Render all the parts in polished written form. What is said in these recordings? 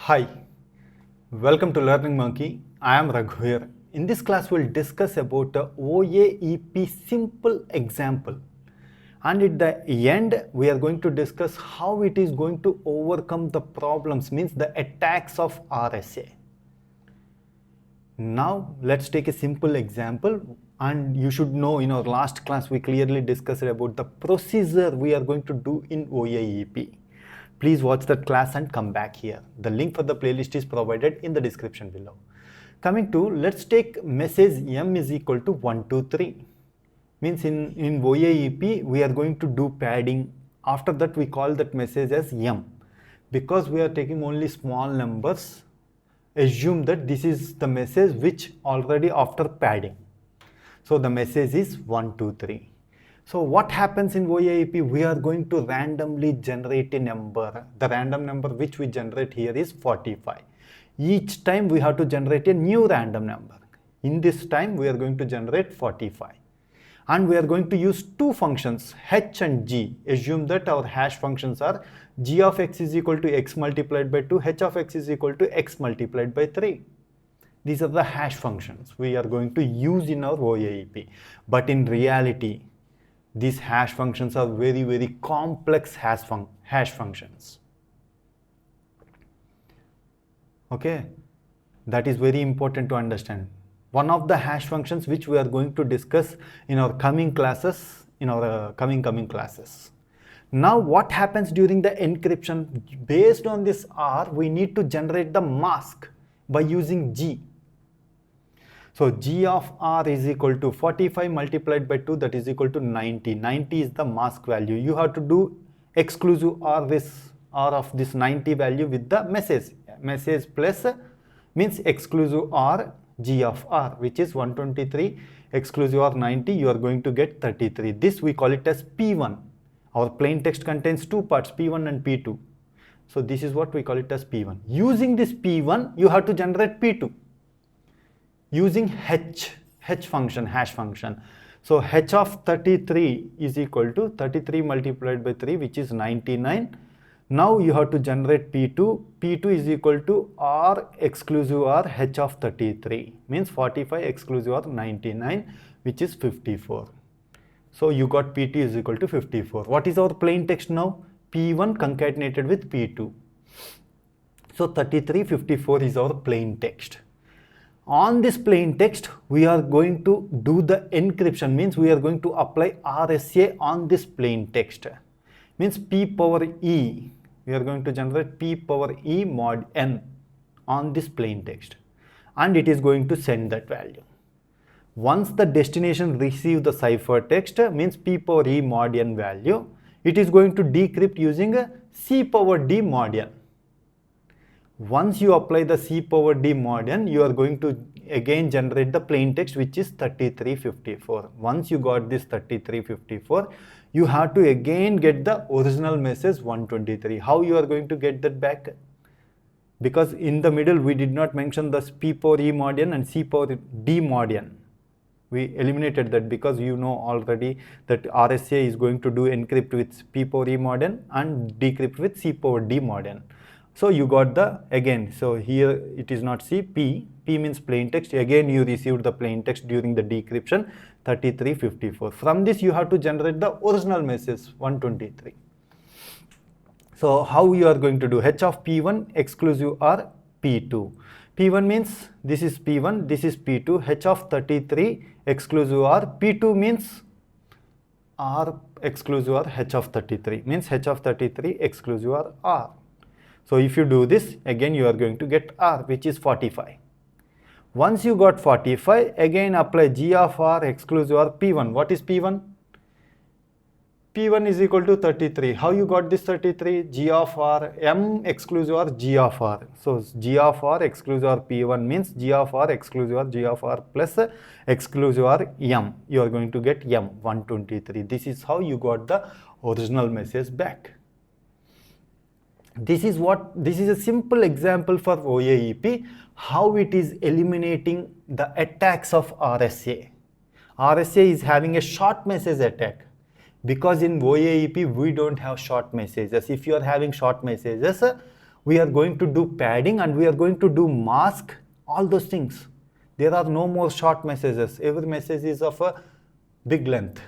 Hi, welcome to Learning Monkey. I am Raghu here. In this class, we'll discuss about the OAEP simple example. And at the end, we are going to discuss how it is going to overcome the problems, means the attacks of RSA. Now, let's take a simple example. And you should know in our last class, we clearly discussed about the procedure we are going to do in OAEP. Please watch that class and come back here. The link for the playlist is provided in the description below. Coming to, let's take message m is equal to 1, 2, 3. Means in OAEP, we are going to do padding. After that, we call that message as m. Because we are taking only small numbers, assume that this is the message which already after padding. So the message is 1, 2, 3. So what happens in OAEP? We are going to randomly generate a number. The random number which we generate here is 45. Each time we have to generate a new random number. In this time we are going to generate 45. And we are going to use two functions, h and g. Assume that our hash functions are g of x is equal to x multiplied by 2, h of x is equal to x multiplied by 3. These are the hash functions we are going to use in our OAEP. But in reality, these hash functions are very complex hash functions. Okay, that is very important to understand. One of the hash functions which we are going to discuss in our coming classes, coming classes. Now what happens during the encryption? Based on this R, we need to generate the mask by using G. So G of R is equal to 45 multiplied by 2, that is equal to 90. 90 is the mask value. You have to do exclusive R of this 90 value with the message. Message plus means exclusive R G of R, which is 123, exclusive R 90, you are going to get 33. This we call it as P1. Our plain text contains two parts, P1 and P2. So this is what we call it as P1. Using this P1, you have to generate P2. Using hash function. So h of 33 is equal to 33 multiplied by 3, which is 99. Now you have to generate P2. P2 is equal to R exclusive R h of 33, means 45 exclusive R 99, which is 54. So you got P2 is equal to 54. What is our plain text now? P1 concatenated with P2. So 33, 54 is our plain text. On this plain text, we are going to do the encryption, means we are going to apply RSA on this plain text. Means P power E, we are going to generate P power E mod n on this plain text. And it is going to send that value. Once the destination receives the ciphertext, means P power E mod n value, it is going to decrypt using a C power D mod n. Once you apply the C power D mod n, you are going to again generate the plain text, which is 3354. Once you got this 3354, you have to again get the original message 123. How you are going to get that back? Because in the middle we did not mention the P power E mod n and C power D mod n. We eliminated that because you know already that RSA is going to do encrypt with P power E mod n and decrypt with C power D mod n. So you got the, again, so here it is not C, P means plain text. Again you received the plain text during the decryption 3354. From this you have to generate the original message 123. So how you are going to do? H of P1 exclusive R P2. P1 means this is P1, this is P2. H of 33 exclusive R. P2 means R exclusive R H of 33, means H of 33 exclusive R. So if you do this, again you are going to get R, which is 45. Once you got 45, again apply G of R exclusive R P1. What is P1? P1 is equal to 33. How you got this 33? G of R M exclusive R G of R. So G of R exclusive R P1 means G of R exclusive R G of R plus exclusive R M. You are going to get M 123. This is how you got the original message back. This is a simple example for OAEP, how it is eliminating the attacks of RSA. RSA is having a short message attack. Because in OAEP we don't have short messages. If you are having short messages, We are going to do padding and we are going to do mask, all those things. There are no more short messages. Every message is of a big length.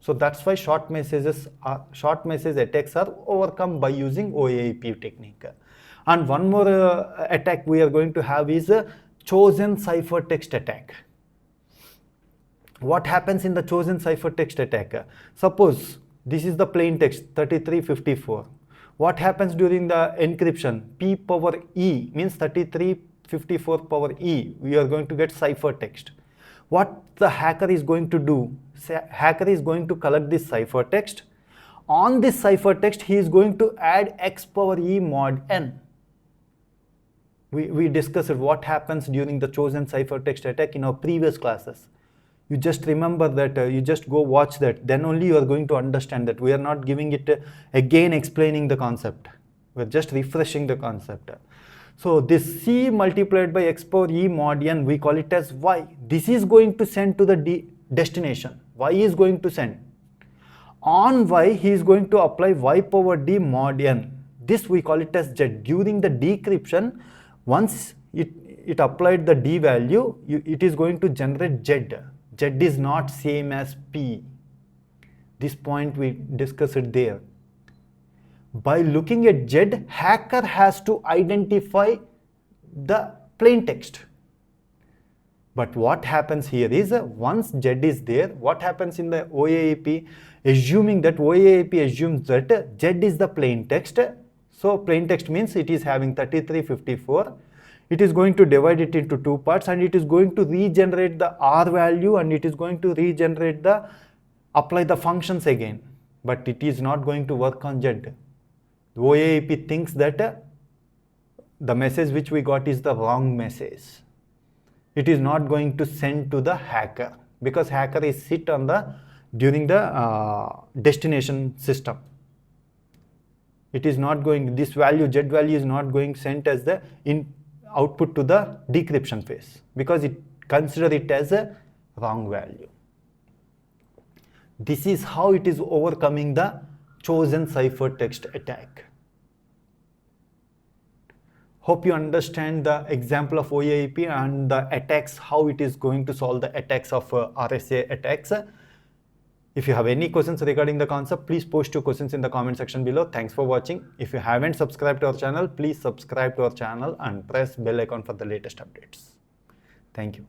So that's why short message attacks are overcome by using OAEP technique. And one more attack we are going to have is a chosen ciphertext attack. What happens in the chosen ciphertext attack? Suppose this is the plain text 3354. What happens during the encryption? P power E means 3354 power E. We are going to get ciphertext. What the hacker is going to do? Hacker is going to collect this ciphertext. On this ciphertext, he is going to add x power E mod n. We discussed what happens during the chosen ciphertext attack in our previous classes. You just remember that, you just go watch that, then only you are going to understand that. We are not giving it again explaining the concept. We are just refreshing the concept. So this C multiplied by x power E mod n, we call it as Y. This is going to send to the destination. Y is going to send. On Y, he is going to apply Y power D mod n. This we call it as Z. During the decryption, once it applied the D value, it is going to generate Z. Z is not same as P. This point we discussed it there. By looking at Z, hacker has to identify the plain text. But what happens here is, once Z is there, what happens in the OAEP? Assuming that OAEP assumes that Z is the plain text. So plain text means it is having 3354. It is going to divide it into two parts and it is going to regenerate the R value and it is going to regenerate apply the functions again. But it is not going to work on Z. The OAEP thinks that the message which we got is the wrong message. It is not going to send to the hacker because hacker is sit on during the destination system. It is not going, this value, Z value is not going sent as the output to the decryption phase because it consider it as a wrong value. This is how it is overcoming the chosen ciphertext attack. Hope you understand the example of OAEP and the attacks, how it is going to solve the attacks of RSA attacks. If you have any questions regarding the concept, please post your questions in the comment section below. Thanks for watching. If you haven't subscribed to our channel, please subscribe to our channel and press bell icon for the latest updates. Thank you.